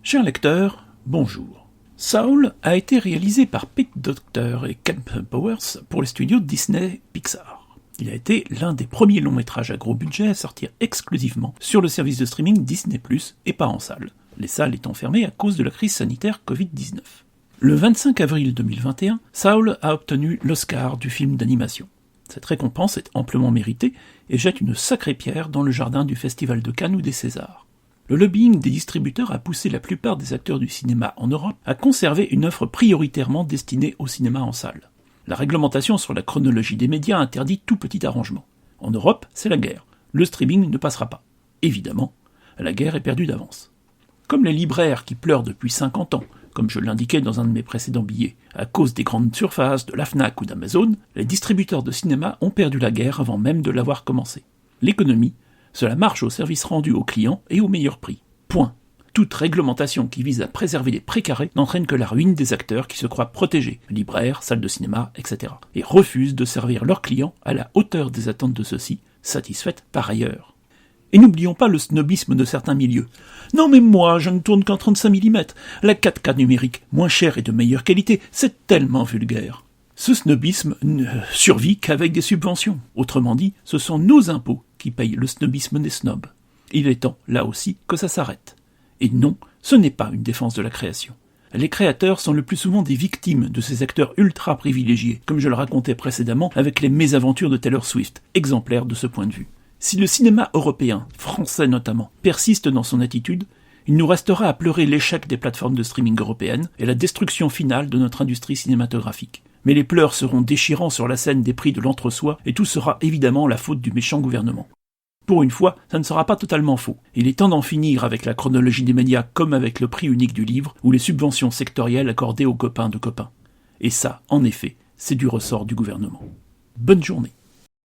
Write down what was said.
Chers lecteurs, bonjour. Saul a été réalisé par Pete Docter et Kemp Powers pour les studios Disney Pixar. Il a été l'un des premiers longs métrages à gros budget à sortir exclusivement sur le service de streaming Disney+, et pas en salle, les salles étant fermées à cause de la crise sanitaire Covid-19. Le 25 avril 2021, Saul a obtenu l'Oscar du film d'animation. Cette récompense est amplement méritée et jette une sacrée pierre dans le jardin du Festival de Cannes ou des Césars. Le lobbying des distributeurs a poussé la plupart des acteurs du cinéma en Europe à conserver une offre prioritairement destinée au cinéma en salle. La réglementation sur la chronologie des médias interdit tout petit arrangement. En Europe, c'est la guerre. Le streaming ne passera pas. Évidemment, la guerre est perdue d'avance. Comme les libraires qui pleurent depuis 50 ans, comme je l'indiquais dans un de mes précédents billets, à cause des grandes surfaces, de la Fnac ou d'Amazon, les distributeurs de cinéma ont perdu la guerre avant même de l'avoir commencé. L'économie, cela marche au service rendu aux clients et au meilleur prix. Point. Toute réglementation qui vise à préserver les précarés n'entraîne que la ruine des acteurs qui se croient protégés, libraires, salles de cinéma, etc., et refusent de servir leurs clients à la hauteur des attentes de ceux-ci, satisfaites par ailleurs. Et n'oublions pas le snobisme de certains milieux. Non mais moi, je ne tourne qu'en 35 mm. La 4K numérique, moins chère et de meilleure qualité, c'est tellement vulgaire. Ce snobisme ne survit qu'avec des subventions. Autrement dit, ce sont nos impôts qui payent le snobisme des snobs. Il est temps, là aussi, que ça s'arrête. Et non, ce n'est pas une défense de la création. Les créateurs sont le plus souvent des victimes de ces acteurs ultra privilégiés, comme je le racontais précédemment avec les mésaventures de Taylor Swift, exemplaire de ce point de vue. Si le cinéma européen, français notamment, persiste dans son attitude, il nous restera à pleurer l'échec des plateformes de streaming européennes et la destruction finale de notre industrie cinématographique. Mais les pleurs seront déchirants sur la scène des prix de l'entre-soi et tout sera évidemment la faute du méchant gouvernement. Pour une fois, ça ne sera pas totalement faux. Il est temps d'en finir avec la chronologie des médias comme avec le prix unique du livre ou les subventions sectorielles accordées aux copains de copains. Et ça, en effet, c'est du ressort du gouvernement. Bonne journée.